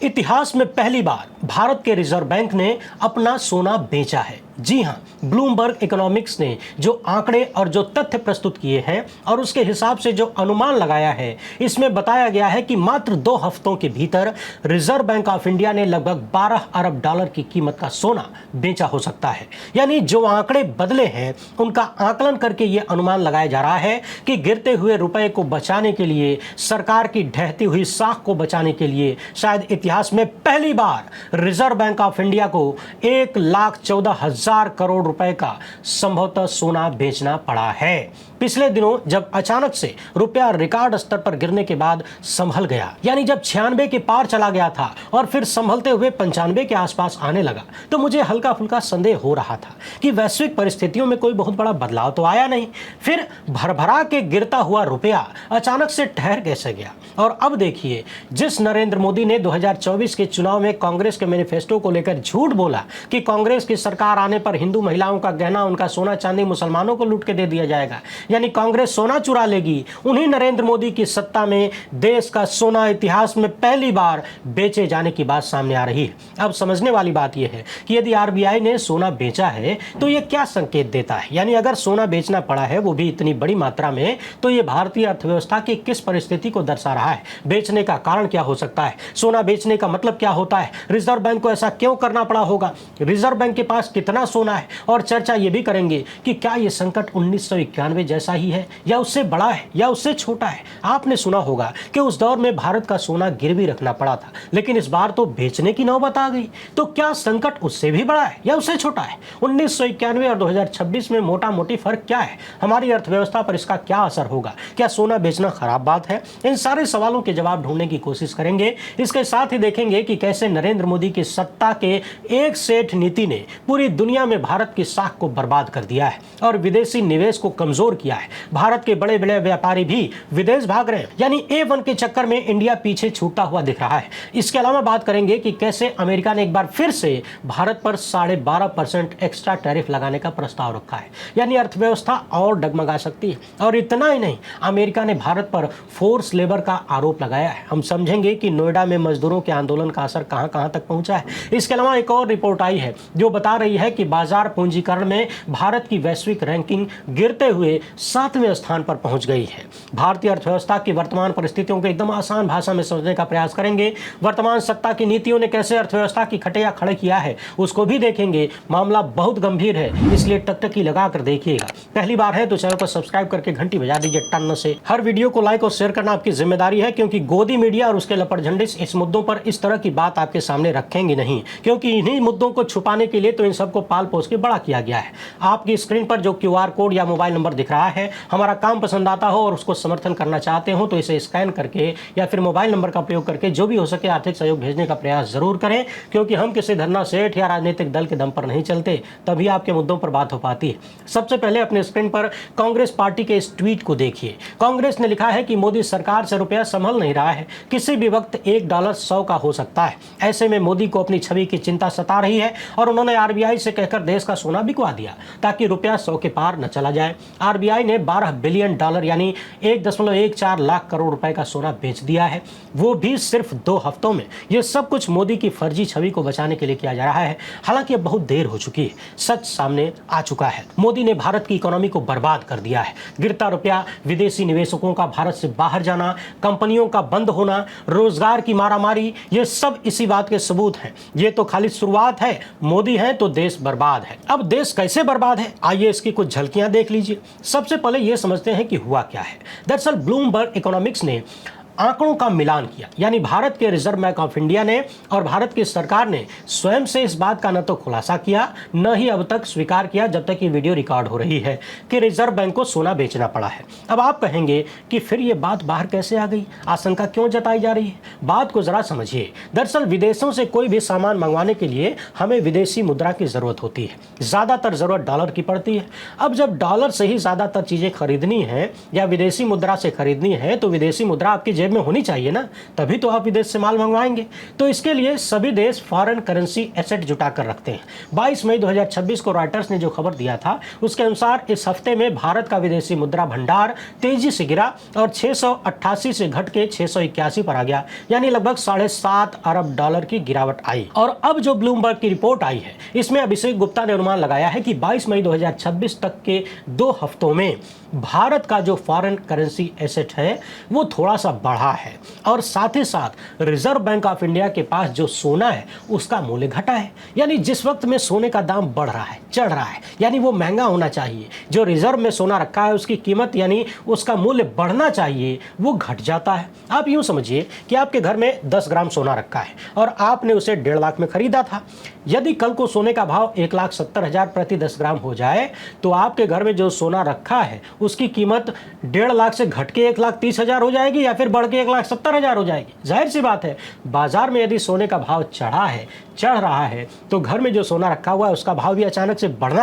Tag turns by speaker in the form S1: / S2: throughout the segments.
S1: इतिहास में पहली बार भारत के रिजर्व बैंक ने अपना सोना बेचा है। जी हां, ब्लूमबर्ग इकोनॉमिक्स ने जो आंकड़े और जो तथ्य प्रस्तुत किए हैं और उसके हिसाब से जो अनुमान लगाया है, इसमें बताया गया है कि मात्र 2 हफ्तों के भीतर रिजर्व बैंक ऑफ इंडिया ने लगभग 12 अरब डॉलर की कीमत का सोना बेचा हो सकता है। यानी जो आंकड़े बदले हैं उनका आकलन करके यह अनुमान लगाया जा रहा है कि गिरते हुए रुपए को बचाने के लिए, सरकार की ढहती हुई साख को बचाने के लिए शायद इतिहास में पहली बार रिजर्व बैंक ऑफ इंडिया को 1,14,000 करोड़ रुपए का संभवतः सोना बेचना पड़ा है। पिछले दिनों जब अचानक से रुपया रिकॉर्ड स्तर पर गिरने के बाद संभल गया, यानी जब 96 के पार चला गया था और फिर संभलते हुए 95 के आसपास आने लगा, तो मुझे हल्का फुल्का संदेह हो रहा था कि वैश्विक परिस्थितियों में कोई बहुत बड़ा बदलाव तो आया नहीं। फिर भरभरा के गिरता हुआ रुपया अचानक से ठहर कैसे गया। और अब देखिए, जिस नरेंद्र मोदी ने 2024 के चुनाव में कांग्रेस के मैनिफेस्टो को लेकर झूठ बोला कि कांग्रेस की सरकार आने पर हिंदू महिलाओं का गहना, उनका सोना चांदी मुसलमानों को लूट के दे दिया जाएगा, यानी कांग्रेस सोना चुरा लेगी, उन्हीं नरेंद्र मोदी की सत्ता में देश का सोना इतिहास में पहली बार बेचे जाने की बात सामने आ रही है। अब समझने वाली बात यह है कि यदि आरबीआई ने सोना बेचा है तो यह क्या संकेत देता है। यानी अगर सोना बेचना पड़ा है, वो भी इतनी बड़ी मात्रा में, तो यह भारतीय अर्थव्यवस्था की किस परिस्थिति को दर्शा रहा है। बेचने का कारण क्या हो सकता है, सोना बेचने का मतलब क्या होता है, रिजर्व बैंक को ऐसा क्यों करना पड़ा होगा, रिजर्व बैंक के पास कितना सोना है, और चर्चा यह भी करेंगे कि क्या यह संकट 1991 जैसा ही है या उससे बड़ा है या उससे छोटा है। आपने सुना होगा कि उस दौर में भारत का सोना गिरवी रखना पड़ा था, लेकिन इस बार तो बेचने की नौबत आ गई। तो क्या संकट उससे भी बड़ा है या उससे छोटा है। 1991 और 2026 में मोटा मोटी फर्क क्या है, हमारी अर्थव्यवस्था पर इसका क्या असर होगा, क्या सोना बेचना खराब बात है। इन सारे सवालों के जवाब ढूंढने की कोशिश करेंगे। इसके साथ ही देखेंगे कि कैसे नरेंद्र मोदी की सत्ता के एक सेठ नीति ने पूरी दुनिया में भारत की साख को बर्बाद कर दिया है और विदेशी निवेश को कमजोर किया है। भारत के बड़े बड़े व्यापारी भी विदेश भाग रहे हैं, यानी A1 के चक्कर में इंडिया पीछे छूटता हुआ दिख रहा है। इसके अलावा बात करेंगे कि कैसे अमेरिका ने एक बार फिर से भारत पर 12.5% एक्स्ट्रा टैरिफ लगाने का प्रस्ताव रखा है, यानी अर्थव्यवस्था और डगमगा सकती है। और इतना ही नहीं, अमेरिका ने भारत पर फोर्स लेबर का आरोप लगाया है। हम समझेंगे कि नोएडा में मजदूरों के आंदोलन का असर कहां कहां तक पहुंचा है। इसके अलावा एक और रिपोर्ट आई है जो बता रही है कि बाजार पूंजीकरण में भारत की वैश्विक रैंकिंग गिरते हुए 7वें स्थान पर पहुंच गई है। भारतीय अर्थव्यवस्था की वर्तमान परिस्थितियों को एकदम आसान भाषा में समझने का प्रयास करेंगे। वर्तमान सत्ता की नीतियों ने कैसे अर्थव्यवस्था की खटिया खड़े किया है उसको भी देखेंगे। मामला बहुत गंभीर है, इसलिए टकटकी लगाकर देखिएगा। पहली बार है तो चैनल को सब्सक्राइब करके घंटी बजा दीजिए टन से। हर वीडियो को लाइक और शेयर करना आपकी जिम्मेदारी है, क्योंकि गोदी मीडिया और उसके लपटझंडिस इस मुद्दों पर इस तरह की बात आपके सामने रखेंगे नहीं, क्योंकि इन्हीं मुद्दों को छुपाने के लिए तो इन सबको पाल पोस के बड़ा किया गया है। आपकी स्क्रीन पर जो QR कोड या मोबाइल नंबर दिख रहा है, हमारा काम पसंद आता हो और उसको समर्थन करना चाहते हो तो इसे स्कैन करके या फिर मोबाइल नंबर का प्रयोग करके जो भी हो सके आर्थिक सहयोग भेजने का प्रयास जरूर करें, क्योंकि हम किसी धरना सेठ या राजनीतिक दल के दम पर नहीं चलते, तभी आपके मुद्दों पर बात हो पाती है। सबसे पहले अपने स्क्रीन पर कांग्रेस पार्टी के इस ट्वीट को देखिए। कांग्रेस ने लिखा है कि मोदी सरकार से रुपया संभल नहीं रहा है, किसी भी वक्त $1 100 का हो सकता है। ऐसे में मोदी को अपनी छवि की चिंता सता रही है और उन्होंने आरबीआई से कहकर देश का सोना बिकवा दिया ताकि रुपया 100 के पार न चला जाए। आरबीआई ने $12 बिलियन यानी 1.14 लाख करोड़ रुपए का सोना बेच दिया है, वो भी सिर्फ 2 हफ्तों में। यह सब कुछ मोदी की फर्जी छवि को बचाने के लिए किया जा रहा है। हालांकि अब बहुत देर हो चुकी है, सच सामने आ चुका है। मोदी ने भारत की इकोनॉमी को बर्बाद कर दिया है। गिरता रुपया, विदेशी निवेशकों का भारत से बाहर जाना, कंपनियों का बंद होना, रोजगार की मारामारी, ये सब इसी बात के सबूत हैं। ये तो खाली शुरुआत है, मोदी है तो देश बर्बाद है। अब देश कैसे बर्बाद है, आइए इसकी कुछ झलकियां देख लीजिए। सबसे पहले यह समझते हैं कि हुआ क्या है। दरअसल ब्लूमबर्ग इकोनॉमिक्स ने आंकड़ों का मिलान किया, यानी भारत के रिजर्व बैंक ऑफ इंडिया ने और भारत की सरकार ने स्वयं से इस बात का न तो खुलासा किया, न ही अब तक स्वीकार किया, जब तक ये वीडियो रिकॉर्ड हो रही है, कि रिजर्व बैंक को सोना बेचना पड़ा है। अब आप कहेंगे कि फिर ये बात बाहर कैसे आ गई, आशंका क्यों जताई जा रही है। बात को जरा समझिए। दरअसल विदेशों से कोई भी सामान मंगवाने के लिए हमें विदेशी मुद्रा की जरूरत होती है, ज्यादातर जरूरत डॉलर की पड़ती है। अब जब डॉलर से ही ज्यादातर चीजें खरीदनी है या विदेशी मुद्रा से खरीदनी है, तो विदेशी मुद्रा आपकी जेब में होनी चाहिए ना, तभी तो आप विदेश से माल मंगवाएंगे। तो इसके लिए सभी देश फॉरेन करेंसी एसेट जुटा कर रखते हैं। 22 मई 2026 को रॉयटर्स ने जो खबर दिया था उसके अनुसार इस हफ्ते में भारत का विदेशी मुद्रा भंडार तेजी से गिरा और 688 से घट के 681 पर आ गया, यानी लगभग $7.5 अरब की गिरावट आई। और अब जो ब्लूमबर्ग की रिपोर्ट आई है इसमें अभिषेक गुप्ता ने अनुमान लगाया है कि 22 मई 2026 तक के 2 हफ्तों में भारत का जो फॉरेन करेंसी एसेट है वो थोड़ा सा बढ़ा है और साथ ही साथ रिजर्व बैंक ऑफ इंडिया के पास जो सोना है उसका मूल्य घटा है। यानी जिस वक्त में सोने का दाम बढ़ रहा है, चढ़ रहा है, यानी वो महंगा होना चाहिए, जो रिजर्व में सोना रखा है उसकी कीमत यानी उसका मूल्य बढ़ना चाहिए, वो घट जाता है। आप यूं समझिए कि आपके घर में 10 ग्राम सोना रखा है और आपने उसे 1.5 लाख में खरीदा था। यदि कल को सोने का भाव 1,70,000 प्रति 10 ग्राम हो जाए तो आपके घर में जो सोना रखा है उसकी कीमत 1.5 लाख से घट के 1,30,000 हो जाएगी या फिर बढ़ के 1,70,000 हो जाएगी। जाहिर सी बात है, बाजार में यदि सोने का भाव चढ़ रहा है तो घर में जो सोना रखा हुआ है उसका भाव भी अचानक से बढ़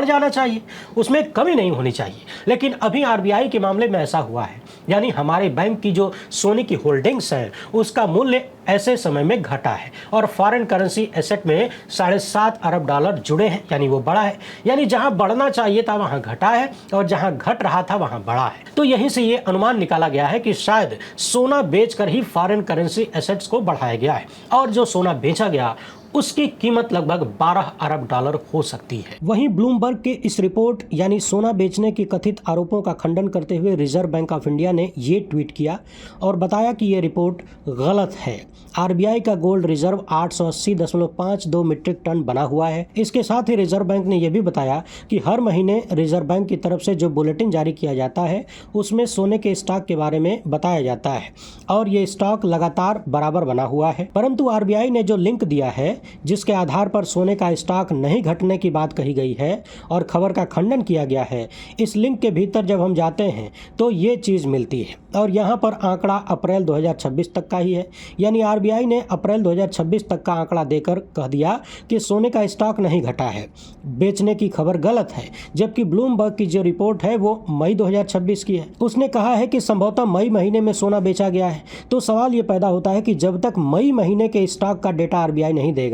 S1: जाना चाहिए, उसमें कमी नहीं होनी चाहिए। लेकिन अभी आरबीआई के मामले में ऐसा हुआ है, यानी हमारे बैंक की जो सोने की होल्डिंग्स है उसका मूल्य ऐसे समय में घटा है और फॉरेन करेंसी एसेट में $7.5 अरब जुड़े हैं, यानी वो बढ़ा है। यानी जहां बढ़ना चाहिए था वहां घटा है और जहां घट रहा था वहां बढ़ा है। तो यहीं से ये अनुमान निकाला गया है कि शायद सोना बेचकर ही फॉरेन करेंसी एसेट्स को बढ़ाया गया है और जो सोना बेचा गया उसकी कीमत लगभग $12 अरब हो सकती है। वहीं ब्लूमबर्ग के इस रिपोर्ट यानी सोना बेचने के कथित आरोपों का खंडन करते हुए रिजर्व बैंक ऑफ इंडिया ने ये ट्वीट किया और बताया कि ये रिपोर्ट गलत है। आरबीआई का गोल्ड रिजर्व 880.52 मीट्रिक टन बना हुआ है। इसके साथ ही रिजर्व बैंक ने यह भी बताया कि हर महीने रिजर्व बैंक की तरफ से जो बुलेटिन जारी किया जाता है उसमें सोने के स्टॉक के बारे में बताया जाता है और ये स्टॉक लगातार बराबर बना हुआ है। परंतु आरबीआई ने जो लिंक दिया है जिसके आधार पर सोने का स्टॉक नहीं घटने की बात कही गई है और खबर का खंडन किया गया है, इस लिंक के भीतर जब हम जाते हैं तो ये चीज़ मिलती है और यहाँ पर आंकड़ा अप्रैल 2026 तक का ही है। यानी आरबीआई ने अप्रैल 2026 तक का आंकड़ा देकर कह दिया कि सोने का स्टॉक नहीं घटा है, बेचने की खबर गलत है। जबकि ब्लूमबर्ग की जो रिपोर्ट है वो मई 2026 की है। उसने कहा है कि संभवतः मई महीने में सोना बेचा गया है। तो सवाल ये पैदा होता है कि जब तक मई महीने के स्टॉक का डेटा आरबीआई नहीं देगा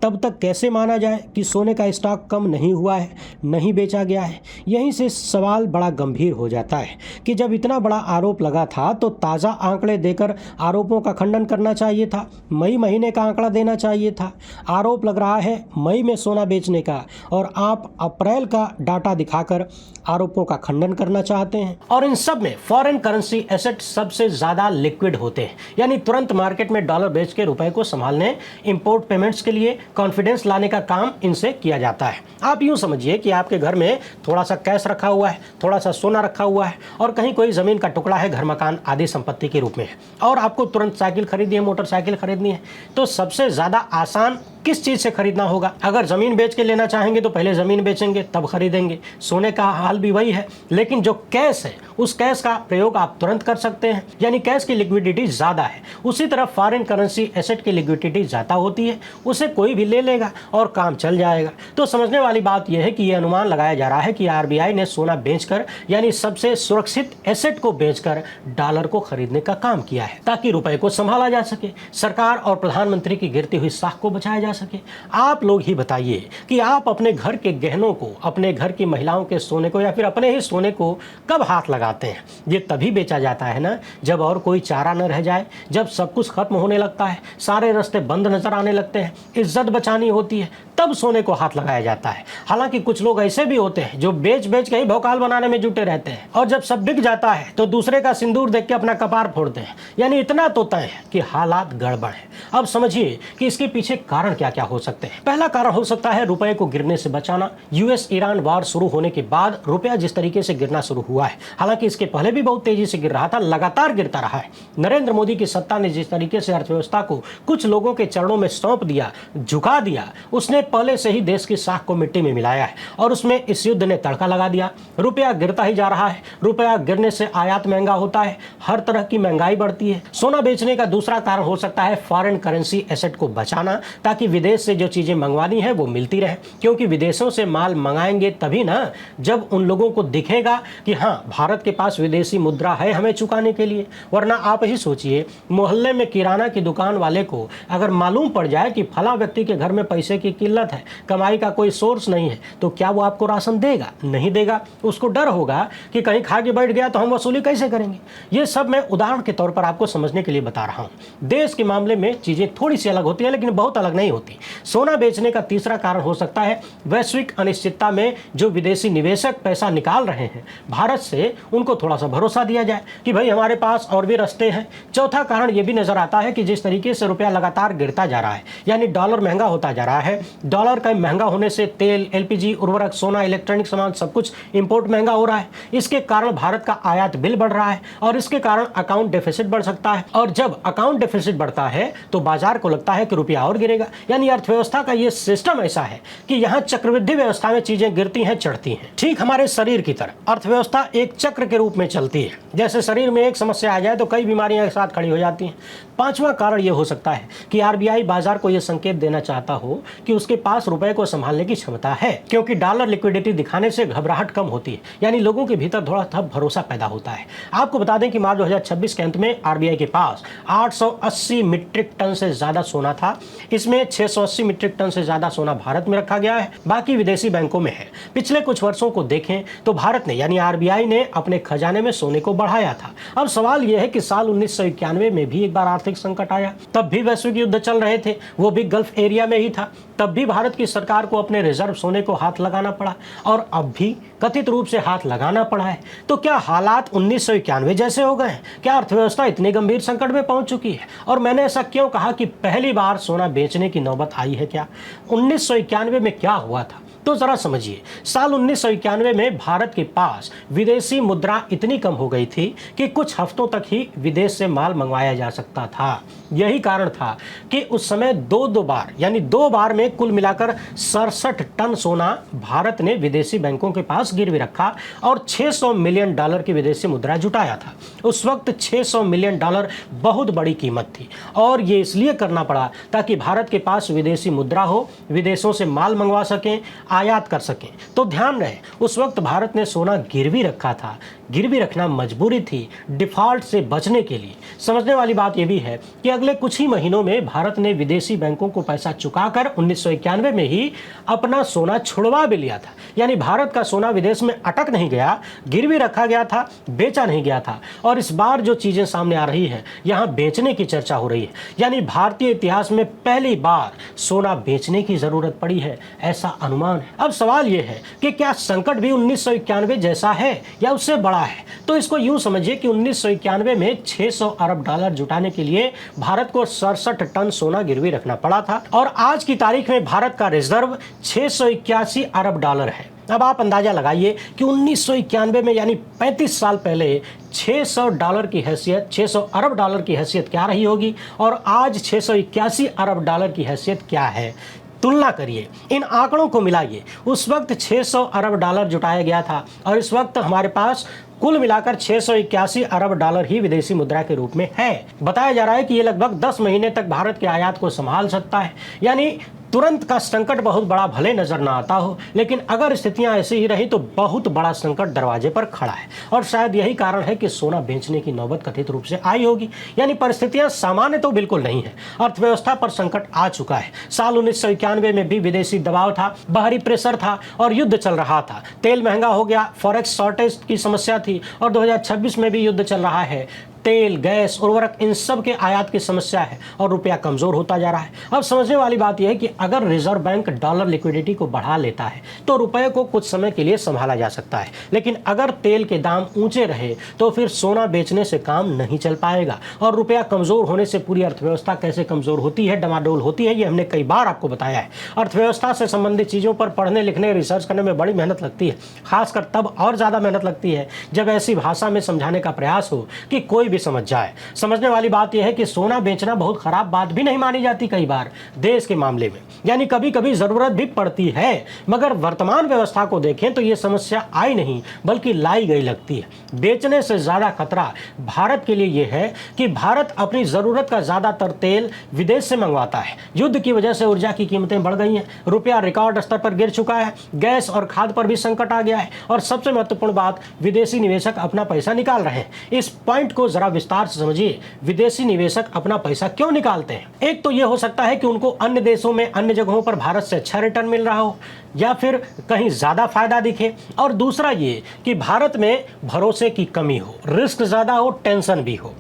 S1: तब तक कैसे माना जाए कि सोने का स्टॉक कम नहीं हुआ है, नहीं बेचा गया है। यहीं से सवाल बड़ा गंभीर हो जाता है कि जब इतना बड़ा आरोप लगा था तो ताज़ा आंकड़े देकर आरोपों का खंडन करना चाहिए था, मई महीने का आंकड़ा देना चाहिए था। आरोप लग रहा है मई में सोना बेचने का और आप अप्रैल का डाटा दिखाकर आरोपों का खंडन करना चाहते हैं। और इन सब में फॉरेन करेंसी एसेट सबसे ज़्यादा लिक्विड होते हैं, यानी तुरंत मार्केट में डॉलर बेच के रुपए को संभालने, इंपोर्ट पेमेंट्स के लिए कॉन्फिडेंस लाने का काम इनसे किया जाता है। आप यूं समझिए कि आपके घर में थोड़ा सा कैश रखा हुआ है, थोड़ा सा सोना रखा हुआ है और कहीं कोई ज़मीन का टुकड़ा है, घर मकान आदि संपत्ति के रूप में है और आपको तुरंत साइकिल खरीदनी है, मोटरसाइकिल खरीदनी है। तो सबसे ज़्यादा आसान किस चीज़ से खरीदना होगा? अगर ज़मीन बेच के लेना चाहेंगे तो पहले ज़मीन बेचेंगे तब खरीदेंगे। सोने का हाल भी वही है, लेकिन जो कैश है उस कैश का प्रयोग आप तुरंत कर सकते हैं, यानी कैश की लिक्विडिटी ज़्यादा है। उसी तरह फॉरेन करेंसी एसेट की लिक्विडिटी ज़्यादा होती है, उसे कोई भी ले लेगा और काम चल जाएगा। तो समझने वाली बात यह है कि यह अनुमान लगाया जा रहा है कि आरबीआई ने सोना बेचकर यानी सबसे सुरक्षित एसेट को बेचकर डॉलर को खरीदने का काम किया है ताकि रुपए को संभाला जा सके, सरकार और प्रधानमंत्री की गिरती हुई साख को बचाया जा सके। आप लोग ही बताइए कि आप अपने घर के गहनों को, अपने घर की महिलाओं के सोने को या फिर अपने ही सोने को कब हाथ लगाते हैं? ये तभी बेचा जाता है ना जब और कोई चारा न रह जाए, जब सब कुछ खत्म होने लगता है, सारे रास्ते बंद नजर आने लगते हैं, इज्जत बचानी होती है, तब सोने को हाथ लगाया जाता है। हालांकि कुछ लोग ऐसे भी होते हैं जो बेच बेच के ही भौकाल बनाने में जुटे रहते हैं और जब सब बिक जाता है तो दूसरे का सिंदूर देख के अपना कपार फोड़ते हैं। यानी इतना तो तय है कि हालात गड़बड़ है। अब समझिए कि इसके पीछे कारण क्या क्या हो सकते हैं। पहला कारण हो सकता है रुपए को गिरने से बचाना। यूएस ईरान वार शुरू होने के बाद रुपया जिस तरीके से गिरना शुरू हुआ है, हालांकि इसके पहले भी बहुत तेजी से गिर रहा था, लगातार गिरता रहा है। नरेंद्र मोदी की सत्ता ने जिस तरीके से अर्थव्यवस्था को कुछ लोगों के चरणों में सौंप दिया, झुका झुका दिया, उसने पहले से ही देश की साख को मिट्टी में मिलाया है और उसमें इस युद्ध ने तड़का लगा दिया। रुपया गिरता ही जा रहा है, रुपया गिरने से आयात महंगा होता है, हर तरह की महंगाई बढ़ती है। सोना बेचने का दूसरा कारण हो सकता है फॉरेन करेंसी एसेट को बचाना, ताकि विदेश से जो चीजें मंगवानी है वो मिलती रहे, क्योंकि विदेशों से माल मंगाएंगे तभी ना जब उन लोगों को दिखेगा कि हाँ भारत के पास विदेशी मुद्रा है हमें चुकाने के लिए। वरना आप ही सोचिए, मोहल्ले में किराना की दुकान वाले को अगर मालूम पड़ जाए कि फला व्यक्ति के घर में पैसे की किल्लत है, कमाई का कोई सोर्स नहीं है, तो क्या वो आपको राशन देगा? नहीं देगा। उसको डर होगा कि कहीं खा के बैठ गया तो हम वसूली कैसे करेंगे। ये सब मैं उदाहरण के तौर पर आपको समझने के लिए बता रहा हूँ। देश के मामले में चीजें थोड़ी सी अलग होती है, लेकिन बहुत अलग नहीं होती। सोना बेचने का तीसरा कारण हो सकता है वैश्विक अनिश्चितता में जो विदेशी निवेशक पैसा निकाल रहे हैं भारत से, उनको थोड़ा सा भरोसा दिया जाए कि भाई हमारे पास और भी रास्ते हैं। चौथा कारण यह भी नजर आता है कि जिस तरीके से रुपया लगातार गिरता जा रहा है, यानी डॉलर महंगा होता जा रहा है, डॉलर का महंगा होने से तेल, एलपीजी, उर्वरक, सोना, इलेक्ट्रॉनिक सामान सब कुछ इंपोर्ट महंगा हो रहा है। इसके कारण भारत का आयात बिल बढ़ रहा है और इसके कारण अकाउंट डेफिसिट बढ़ सकता है, और जब अकाउंट डेफिसिट बढ़ता है तो बाजार को लगता है कि रुपया और गिरेगा। यानी अर्थव्यवस्था का यह सिस्टम ऐसा है कि यहाँ चक्रवृद्धि व्यवस्था में चीजें गिरती हैं चढ़ती हैं। ठीक हमारे शरीर की तरह अर्थव्यवस्था एक चक्र के रूप में चलती है। जैसे शरीर में एक समस्या आ जाए तो कई बीमारियां एक साथ खड़ी हो जाती हैं। पांचवा कारण यह हो सकता है कि आरबीआई बाजार को यह संकेत देना चाहता हो कि उसके पास रुपए को संभालने की क्षमता है, क्योंकि डॉलर लिक्विडिटी दिखाने से घबराहट कम होती है, यानी लोगों के भीतर थोड़ा सा भरोसा पैदा होता है। आपको बता दें कि मार्च 2026 के अंत में आरबीआई के पास 880 मीट्रिक टन से ज्यादा सोना था। इसमें 680 मीट्रिक टन से ज्यादा सोना भारत में रखा गया है, बाकी विदेशी बैंकों में है। पिछले कुछ वर्षों को देखें तो भारत ने यानी आरबीआई ने अपने खजाने में सोने को बढ़ाया था। अब सवाल यह है कि साल 1991 में भी एक बार आर्थिक संकट आया, तब भी वैश्विक युद्ध चल रहे थे, वो भी गल्फ एरिया में ही था। तब भी भारत की सरकार को अपने रिजर्व सोने को हाथ लगाना पड़ा और अब भी कथित रूप से हाथ लगाना पड़ा है। तो क्या हालात 1991 जैसे हो गए हैं? क्या अर्थव्यवस्था इतने गंभीर संकट में पहुंच चुकी है? और मैंने ऐसा क्यों कहा कि पहली बार सोना बेचने की नौबत आई है? क्या 1991 में क्या हुआ था तो जरा समझिए। साल 1991 में भारत के पास विदेशी मुद्रा इतनी कम हो गई थी कि कुछ हफ्तों तक ही विदेश से माल मंगवाया जा सकता था। यही कारण था कि उस समय दो बार यानी 2 बार में कुल मिलाकर 67 टन सोना भारत ने विदेशी बैंकों के पास गिरवी रखा और $600 मिलियन की विदेशी मुद्रा जुटाया था। उस वक्त $600 मिलियन बहुत बड़ी कीमत थी और ये इसलिए करना पड़ा ताकि भारत के पास विदेशी मुद्रा हो, विदेशों से माल मंगवा सकें, आयात कर सकें। तो ध्यान रहे, उस वक्त भारत ने सोना गिरवी रखा था। गिरवी रखना मजबूरी थी डिफॉल्ट से बचने के लिए। समझने वाली बात यह भी है कि अगले कुछ ही महीनों में भारत ने विदेशी बैंकों को पैसा चुकाकर 1991 में ही अपना सोना छुड़वा भी लिया था। यानी भारत का सोना विदेश में अटक नहीं गया, गिरवी रखा गया था, बेचा नहीं गया था। और इस बार जो चीजें सामने आ रही है, यहाँ बेचने की चर्चा हो रही है। यानी भारतीय इतिहास में पहली बार सोना बेचने की जरूरत पड़ी है, ऐसा अनुमान है। अब सवाल यह है कि क्या संकट भी 1991 जैसा है या उससे बड़ा है? तो इसको यूं समझिए कि 1991 में $600 अरब जुटाने के लिए भारत को 67 टन सोना गिरवी रखना पड़ा था और आज की तारीख में भारत का रिजर्व $681 अरब है। अब आप अंदाजा लगाइए कि 1991 में यानी 35 साल पहले $600 की हैसियत, $600 अरब की हैसियत क्या रही होगी और आज $681 अरब की हैसियत क्या है। तुलना करिए, इन आंकड़ों को मिलाइए। उस वक्त $600 अरब जुटाया गया था और इस वक्त हमारे पास कुल मिलाकर $681 अरब ही विदेशी मुद्रा के रूप में है। बताया जा रहा है कि ये लगभग 10 महीने तक भारत के आयात को संभाल सकता है। यानी तुरंत का संकट बहुत बड़ा भले नजर ना आता हो, लेकिन अगर स्थितियां ऐसी ही रही तो बहुत बड़ा संकट दरवाजे पर खड़ा है और शायद यही कारण है कि सोना बेचने की नौबत कथित रूप से आई होगी। यानी परिस्थितियां सामान्य तो बिल्कुल नहीं है, अर्थव्यवस्था पर संकट आ चुका है। साल 1991 में भी विदेशी दबाव था, बाहरी प्रेशर था और युद्ध चल रहा था। तेल महंगा हो गया, फॉरेक्स शॉर्टेज की समस्या थी और 2026 में भी युद्ध चल रहा है। तेल, गैस, उर्वरक, इन सब के आयात की समस्या है और रुपया कमजोर होता जा रहा है। अब समझने वाली बात यह है कि अगर रिजर्व बैंक डॉलर लिक्विडिटी को बढ़ा लेता है तो रुपये को कुछ समय के लिए संभाला जा सकता है, लेकिन अगर तेल के दाम ऊंचे रहे तो फिर सोना बेचने से काम नहीं चल पाएगा और रुपया कमजोर होने से पूरी अर्थव्यवस्था कैसे कमजोर होती है, डमाडोल होती है, ये हमने कई बार आपको बताया है। अर्थव्यवस्था से संबंधित चीजों पर पढ़ने लिखने रिसर्च करने में बड़ी मेहनत लगती है, खासकर तब और ज्यादा मेहनत लगती है जब ऐसी भाषा में समझाने का प्रयास हो कि कोई भी समझ जाए। समझने वाली बात यह है कि सोना बेचना बहुत खराब बात भी नहीं मानी जाती कई बार देश के मामले में, यानी कभी कभी जरूरत भी पड़ती है। मगर वर्तमान व्यवस्था को देखें तो ये समस्या आई नहीं बल्कि लाई गई लगती है। बेचने से ज्यादा खतरा भारत के लिए यह है कि भारत अपनी जरूरत का ज्यादातर तेल विदेश से मंगवाता है। युद्ध की वजह से ऊर्जा की कीमतें बढ़ गई हैं, रुपया रिकॉर्ड स्तर पर गिर चुका है, गैस और खाद पर भी संकट आ गया है और सबसे महत्वपूर्ण बात, विदेशी निवेशक अपना पैसा निकाल रहे हैं। इस पॉइंट को जरा विस्तार से समझिए। विदेशी निवेशक अपना पैसा क्यों निकालते हैं? एक तो यह हो सकता है कि उनको अन्य देशों में, अन्य जगहों पर भारत से अच्छा रिटर्न मिल रहा हो या फिर कहीं ज्यादा फायदा दिखे, और दूसरा ये कि भारत में भरोसे की कमी हो, रिस्क ज्यादा हो, टेंशन भी हो।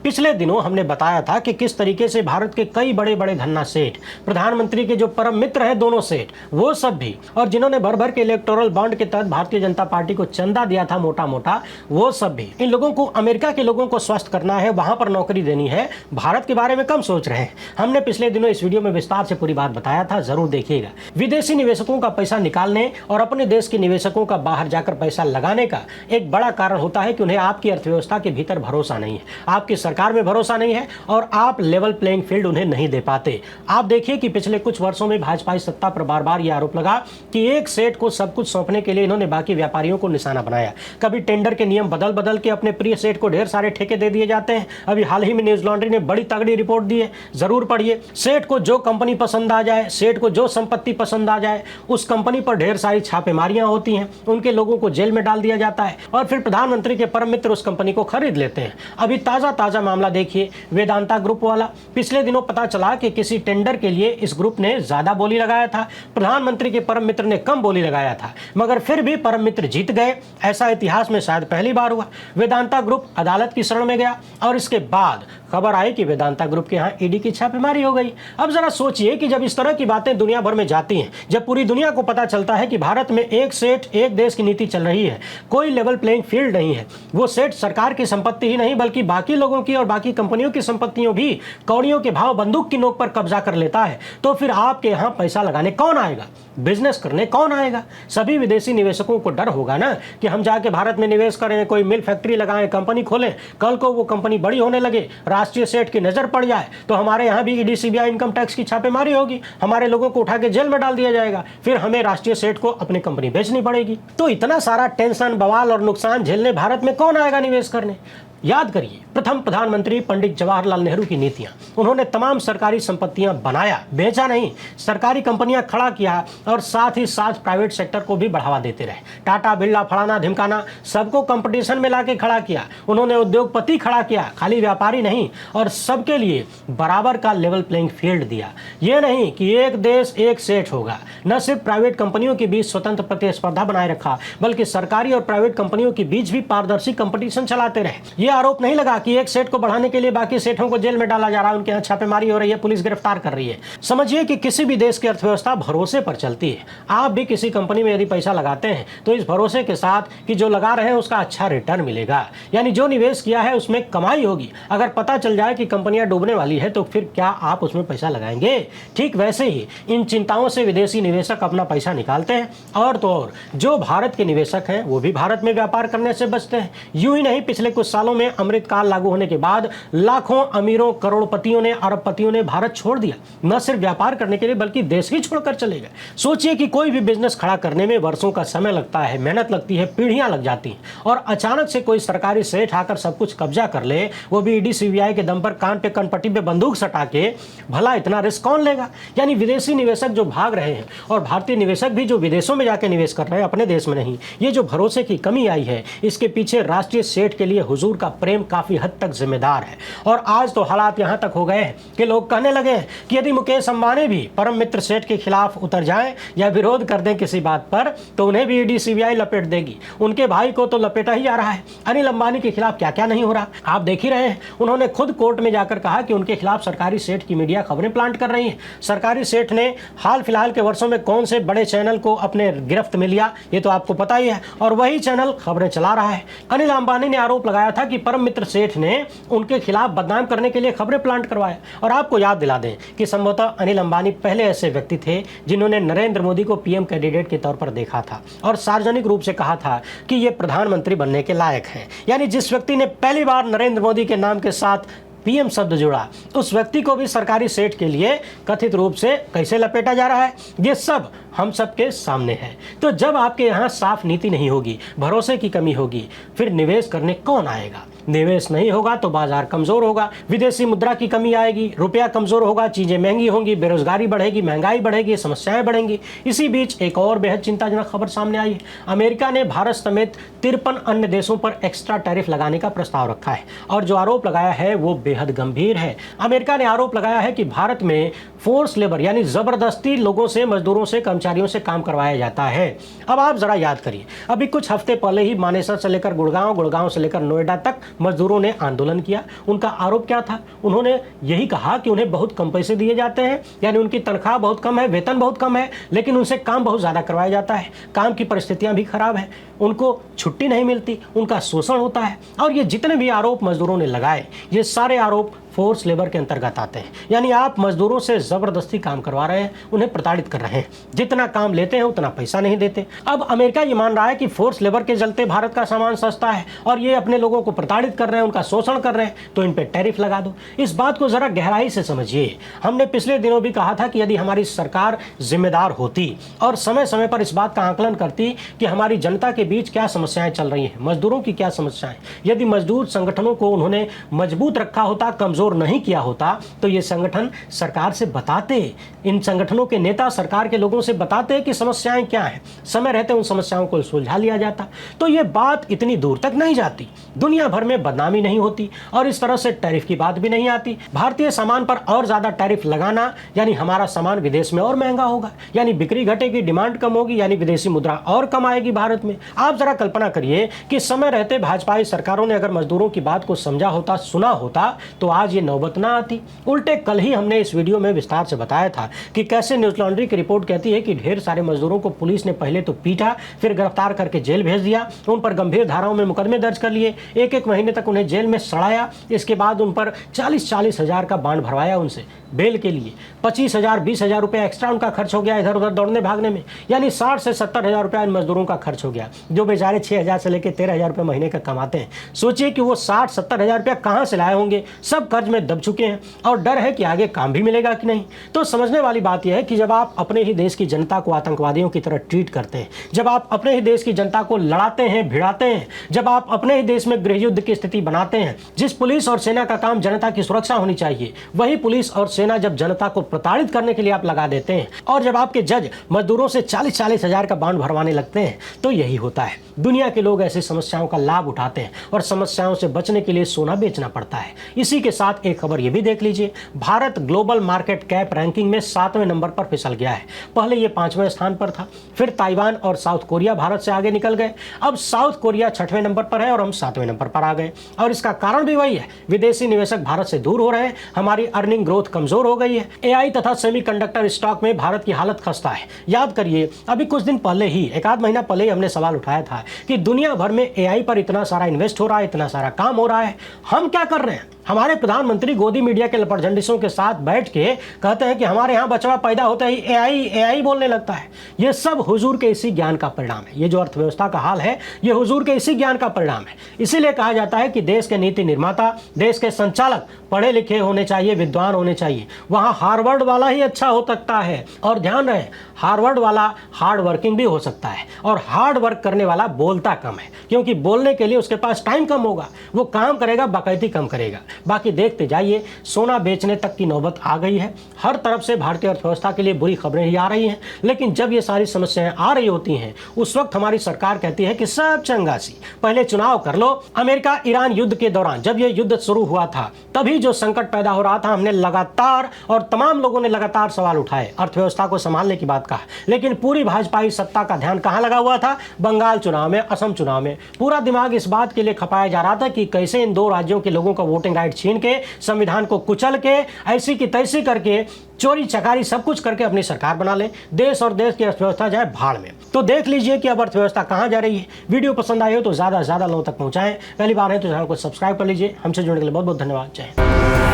S1: पिछले दिनों हमने बताया था कि किस तरीके से भारत के कई बड़े बड़े धन्ना सेठ, प्रधानमंत्री के जो परम मित्र हैं दोनों सेठ, वो सब भी, और जिन्होंने भर भर के इलेक्टोरल बॉन्ड के तहत भारतीय जनता पार्टी को चंदा दिया था मोटा मोटा, वो सब भी इन लोगों को, अमेरिका के लोगों को स्वस्थ करना है, वहां पर नौकरी देनी है, भारत के बारे में कम सोच रहे हैं। हमने पिछले दिनों इस वीडियो में विस्तार से पूरी बात बताया था, जरूर देखिएगा। विदेशी निवेशकों का पैसा निकालने और अपने देश के निवेशकों का बाहर जाकर पैसा लगाने का एक बड़ा कारण होता है कि उन्हें आपकी अर्थव्यवस्था के भीतर भरोसा नहीं है, आपकी सरकार में भरोसा नहीं है और आप लेवल प्लेइंग फील्ड उन्हें नहीं दे पाते। आप देखिए कि पिछले कुछ वर्षों में भाजपा सत्ता पर बार बार यह आरोप लगा कि एक सेठ को सब कुछ सौंपने के लिए इन्होंने बाकी व्यापारियों को निशाना बनाया। कभी टेंडर के नियम बदल बदल के अपने प्रिय सेठ को ढेर सारे ठेके दे दिए जाते हैं। अभी हाल ही में न्यूज लॉन्ड्री ने बड़ी तगड़ी रिपोर्ट दी है, जरूर पढ़िए। सेठ को जो कंपनी पसंद आ जाए, सेठ को जो संपत्ति पसंद आ जाए, उस कंपनी पर ढेर सारी छापेमारियां होती हैं, उनके लोगों को जेल में डाल दिया जाता है और फिर प्रधानमंत्री के परम मित्र उस कंपनी को खरीद लेते हैं। अभी ताजा मामला देखिए, वेदांता ग्रुप वाला। पिछले दिनों पता चला कि किसी टेंडर के लिए इस ग्रुप ने ज्यादा बोली लगाया था, प्रधानमंत्री के परम मित्र ने कम बोली लगाया था, मगर फिर भी परम मित्र जीत गए। ऐसा इतिहास में शायद पहली बार हुआ। वेदांता ग्रुप अदालत की शरण में गया और इसके बाद खबर आई कि वेदांता ग्रुप के यहाँ ईडी की छापेमारी हो गई। अब जरा सोचिए कि जब इस तरह की बातें दुनिया भर में जाती हैं, जब पूरी दुनिया को पता चलता है कि भारत में एक सेठ एक देश की नीति चल रही है, कोई लेवल प्लेइंग फील्ड नहीं है, वो सेठ सरकार की संपत्ति ही नहीं बल्कि बाकी लोगों की और बाकी कंपनियों की संपत्तियों भी कौड़ियों के भाव बंदूक की नोक पर कब्जा कर लेता है, तो फिर आपके यहाँ पैसा लगाने कौन आएगा? बिजनेस करने कौन आएगा? सभी विदेशी निवेशकों को डर होगा ना कि हम जाके भारत में निवेश करें, कोई मिल फैक्ट्री लगाएं, कंपनी खोलें, कल को वो कंपनी बड़ी होने लगे, राष्ट्रीय सेठ की नजर पड़ जाए तो हमारे यहाँ भी ईडी सीबीआई इनकम टैक्स की छापेमारी होगी, हमारे लोगों को उठा के जेल में डाल दिया जाएगा, फिर हमें राष्ट्रीय सेठ को अपनी कंपनी बेचनी पड़ेगी। तो इतना सारा टेंशन, बवाल और नुकसान झेलने भारत में कौन आएगा निवेश करने? याद करिए, प्रथम प्रधानमंत्री पंडित जवाहरलाल नेहरू की नीतियां, उन्होंने तमाम सरकारी संपत्तियां बनाया, बेचा नहीं, सरकारी कंपनियां खड़ा किया और साथ ही साथ प्राइवेट सेक्टर को भी बढ़ावा देते रहे। टाटा, बिरला, फलाना ढिमकाना सबको कंपटीशन में लाके खड़ा किया। उन्होंने उद्योगपति खड़ा किया, खाली व्यापारी नहीं, और सबके लिए बराबर का लेवल प्लेइंग फील्ड दिया। यह नहीं कि एक देश एक सेठ होगा, न सिर्फ प्राइवेट कंपनियों के बीच स्वतंत्र प्रतिस्पर्धा बनाए रखा, बल्कि सरकारी और प्राइवेट कंपनियों के बीच भी पारदर्शी कंपटीशन चलाते रहे। आरोप नहीं लगा कि एक सेठ को बढ़ाने के लिए बाकी सेठों को जेल में डाला जा रहा है, उनके यहाँ छापेमारी हो रही है, पुलिस गिरफ्तार कर रही है। समझिए कि किसी भी देश की अर्थव्यवस्था भरोसे पर चलती है। आप भी किसी कंपनी में यदि पैसा लगाते हैं तो इस भरोसे के साथ कि जो लगा रहे हैं उसका अच्छा रिटर्न मिलेगा, यानी जो निवेश किया है उसमें कमाई होगी। अगर पता चल जाए कि कंपनियां डूबने वाली है तो फिर क्या आप उसमें पैसा लगाएंगे? ठीक वैसे ही इन चिंताओं से विदेशी निवेशक अपना पैसा निकालते हैं, और तो और जो भारत के निवेशक हैं वो भी भारत में व्यापार करने से बचते हैं। यूं ही नहीं, पिछले कुछ सालों में अमृतकाल लागू होने के बाद लाखों अमीरों, करोड़पतियों ने, अरबपतियों ने भारत छोड़ दिया, न सिर्फ व्यापार करने के लिए बल्कि देश ही छोड़कर चले गए। सोचिए कि कोई भी बिजनेस खड़ा करने में वर्षों का समय लगता है, मेहनत लगती है, पीढ़ियां लग जाती हैं, और अचानक से कोई सरकारी सेठ आकर सब कुछ कब्जा कर ले, वो भी ईडी सीबीआई के दम पर, कान पे कनपट्टी पे बंदूक सटा के, भला इतना रिस्क कौन लेगा? यानी विदेशी निवेशक जो भाग रहे हैं और भारतीय निवेशक भी जो विदेशों में जाके निवेश कर रहे हैं, अपने देश में नहीं, ये जो भरोसे की कमी आई है, इसके पीछे राष्ट्रीय सेठ के लिए हुजूर का प्रेम काफी हद तक जिम्मेदार है। और आज तो हालात यहां तक हो गए हैं कि लोग कहने लगे हैं कि यदि मुकेश अंबानी भी परम मित्र सेठ के खिलाफ उतर जाएं या विरोध कर दें किसी बात पर, तो उन्हें भी ईडी सीबीआई लपेट देगी। उनके भाई को तो लपेटा ही जा रहा है। अनिल अंबानी के खिलाफ क्या क्या नहीं हो रहा, आप देख ही रहे हैं। उन्होंने खुद कोर्ट में जाकर कहा कि उनके खिलाफ सरकारी सेठ की मीडिया खबरें प्लांट कर रही है। सरकारी सेठ ने हाल फिलहाल के वर्षों में कौन से बड़े चैनल को अपने गिरफ्त में लिया, ये तो आपको पता ही है, और वही चैनल खबरें चला रहा है। अनिल अंबानी ने आरोप लगाया था कि कि परम मित्र सेठ ने उनके खिलाफ बदनाम करने के लिए खबरें प्लांट करवाया। और आपको याद दिला दें कि संभवतः अनिल अंबानी पहले ऐसे व्यक्ति थे जिन्होंने नरेंद्र मोदी को पीएम कैंडिडेट के तौर पर देखा था और सार्वजनिक रूप से कहा था कि ये प्रधानमंत्री बनने के लायक हैं। यानी जिस व्यक्ति ने पहली बार नरेंद्र मोदी के नाम के साथ पीएम शब्द जुड़ा, उस व्यक्ति को भी सरकारी सेठ के लिए कथित रूप से कैसे लपेटा जा रहा है, ये सब हम सबके सामने है। तो जब आपके यहाँ साफ नीति नहीं होगी, भरोसे की कमी होगी, फिर निवेश करने कौन आएगा? निवेश नहीं होगा तो बाजार कमजोर होगा, विदेशी मुद्रा की कमी आएगी, रुपया कमजोर होगा, चीजें महंगी होंगी, बेरोजगारी बढ़ेगी, महंगाई बढ़ेगी, समस्याएं बढ़ेंगी। इसी बीच एक और बेहद चिंताजनक खबर सामने आई है। अमेरिका ने भारत समेत 53 अन्य देशों पर एक्स्ट्रा टैरिफ लगाने का प्रस्ताव रखा है और जो आरोप लगाया है वो बेहद गंभीर है। अमेरिका ने आरोप लगाया है कि भारत में फोर्स लेबर यानी जबरदस्ती लोगों से, मजदूरों से, कर्मचारियों से काम करवाया जाता है। अब आप जरा याद करिए, अभी कुछ हफ्ते पहले ही मानेसर से लेकर गुड़गांव, गुड़गांव से लेकर नोएडा तक मजदूरों ने आंदोलन किया। उनका आरोप क्या था? उन्होंने यही कहा कि उन्हें बहुत कम पैसे दिए जाते हैं, यानी उनकी तनख्वाह बहुत कम है, वेतन बहुत कम है, लेकिन उनसे काम बहुत ज़्यादा करवाया जाता है, काम की परिस्थितियां भी खराब है, उनको छुट्टी नहीं मिलती, उनका शोषण होता है। और ये जितने भी आरोप मजदूरों ने लगाए, ये सारे आरोप फोर्स लेबर के अंतर्गत आते हैं। यानी आप मजदूरों से जबरदस्ती काम करवा रहे हैं, उन्हें प्रताड़ित कर रहे हैं, जितना काम लेते हैं उतना पैसा नहीं देते। अब अमेरिका ये मान रहा है कि फोर्स लेबर के चलते भारत का सामान सस्ता है और ये अपने लोगों को प्रताड़ित कर रहे हैं, उनका शोषण कर रहे हैं, तो इन पे टैरिफ लगा दो। इस बात को जरा गहराई से समझिए। हमने पिछले दिनों भी कहा था कि यदि हमारी सरकार जिम्मेदार होती और समय समय पर इस बात का आकलन करती कि हमारी जनता के बीच क्या समस्याएं चल रही हैं, मजदूरों की क्या समस्याएं, यदि मजदूर संगठनों को उन्होंने मजबूत रखा होता, कमजोर नहीं किया होता, तो ये संगठन सरकार से बताते, इन संगठनों के नेता सरकार के लोगों से बताते कि समस्याएं क्या हैं, समय रहते उन समस्याओं को सुलझा लिया जाता, तो ये बात इतनी दूर तक नहीं जाती, दुनिया भर में बदनामी नहीं होती और इस तरह से टैरिफ की बात भी नहीं आती। भारतीय सामान पर और ज्यादा टैरिफ लगाना यानी हमारा सामान विदेश में और महंगा होगा, यानी बिक्री घटेगी, डिमांड कम होगी, यानी विदेशी मुद्रा और कम आएगी भारत में। आप जरा कल्पना करिए कि समय रहते भाजपाई सरकारों ने अगर मजदूरों की बात को समझा होता, सुना होता, तो आज ये नौबत ना आती। उल्टे कल ही हमने इस वीडियो में विस्तार से बताया था कि कैसे न्यूज लॉन्ड्री की रिपोर्ट कहती है कि ढेर सारे मजदूरों को पुलिस ने पहले तो पीटा, फिर गिरफ्तार करके जेल भेज दिया, उन पर गंभीर धाराओं में मुकदमे दर्ज कर लिए, एक महीने तक उन्हें जेल में सड़ाया, इसके बाद उन पर 40-40 हजार का बांड भरवाया उनसे बेल के लिए, 25,000 20,000 रुपये एक्स्ट्रा उनका खर्च हो गया इधर उधर दौड़ने भागने में, यानी 60 से 70 हजार रुपया इन मजदूरों का खर्च हो गया, जो बेचारे 6,000 से लेकर 13,000 रुपये महीने का कमाते हैं। सोचिए कि वो 60-70 हजार रुपया कहाँ से लाए होंगे, सब कर्ज में दब चुके हैं और डर है कि आगे काम भी मिलेगा कि नहीं। तो समझने वाली बात यह है कि जब आप अपने ही देश की जनता को आतंकवादियों की तरह ट्रीट करते हैं, जब आप अपने ही देश की जनता को लड़ाते हैं, भिड़ाते हैं, जब आप अपने ही देश में गृह युद्ध की स्थिति बनाते हैं, जिस पुलिस और सेना का काम जनता की सुरक्षा होनी चाहिए, वही पुलिस और सेना जब जनता को प्रताड़ित करने के लिए आप लगा देते हैं और जब आपके जज मजदूरों से 40-40 हजार का बांड भरवाने लगते हैं, तो यही होता है। दुनिया के लोग ऐसी समस्याओं का लाभ उठाते हैं और समस्याओं से बचने के लिए सोना बेचना पड़ता है। इसी के साथ एक खबर ये भी देख लीजिए, Bharat global market cap ranking में 7वें नंबर पर फिसल गया है। पहले ये 5वें स्थान पर था, फिर ताइवान और साउथ कोरिया भारत से आगे निकल गए, अब साउथ कोरिया 6वें नंबर पर है और हम 7वें नंबर पर आ गए। और इसका कारण भी वही है, विदेशी निवेशक भारत से दूर हो रहे हैं, हमारी अर्निंग ग्रोथ कमजोर हो गई है, एआई तथा सेमीकंडक्टर स्टॉक में भारत की हालत खस्ता है। याद करिए, अभी कुछ दिन पहले ही, एक आध महीना पहले ही हमने सवाल उठाया था कि दुनिया भर में एआई पर इतना सारा इन्वेस्ट हो रहा है, इतना सारा काम हो रहा है, हम क्या कर रहे हैं? हमारे प्रधानमंत्री गोदी मीडिया के लपटझंडिसों के साथ बैठ के कहते हैं कि हमारे यहाँ बचवा पैदा होता ही एआई बोलने लगता है। ये सब हुजूर के इसी ज्ञान का परिणाम है। ये जो अर्थव्यवस्था का हाल है, ये हुजूर के इसी ज्ञान का परिणाम है। इसीलिए कहा जाता है कि देश के नीति निर्माता, देश के संचालक पढ़े लिखे होने चाहिए, विद्वान होने चाहिए। वहाँ हार्वर्ड वाला ही अच्छा हो सकता है, और ध्यान रहे, हार्वर्ड वाला हार्ड वर्किंग भी हो सकता है, और हार्ड वर्क करने वाला बोलता कम है, क्योंकि बोलने के लिए उसके पास टाइम कम होगा, वो काम करेगा, बाकायदगी कम करेगा। बाकी देखते जाइए, सोना बेचने तक की नौबत आ गई है। हर तरफ से भारतीय अर्थव्यवस्था के लिए बुरी खबरें ही आ रही हैं, लेकिन जब ये सारी समस्याएं आ रही होती हैं, उस वक्त हमारी सरकार कहती है कि सब चंगासी, पहले चुनाव कर लो। अमेरिका ईरान युद्ध के दौरान जब ये युद्ध शुरू हुआ था, तभी जो संकट पैदा हो रहा था, हमने लगातार और तमाम लोगों ने लगातार सवाल उठाए, अर्थव्यवस्था को संभालने की बात कहा, लेकिन पूरी भाजपाई सत्ता का ध्यान कहाँ लगा हुआ था? बंगाल चुनाव में, असम चुनाव में। पूरा दिमाग इस बात के लिए खपाया जा रहा था कि कैसे इन दो राज्यों के लोगों का वोटिंग राइट छीन के, संविधान को कुचल के, ऐसी की तैसी करके, चोरी चकारी सब कुछ करके अपनी सरकार बना ले, देश और देश की अर्थव्यवस्था जाए भाड़ में। तो देख लीजिए कि अब अर्थव्यवस्था कहां जा रही है। वीडियो पसंद आई हो तो ज्यादा से ज्यादा लोगों तक पहुंचाएं। पहली बार है तो चैनल को सब्सक्राइब कर लीजिए। हमसे जुड़ने के लिए बहुत बहुत धन्यवाद। जय हिंद।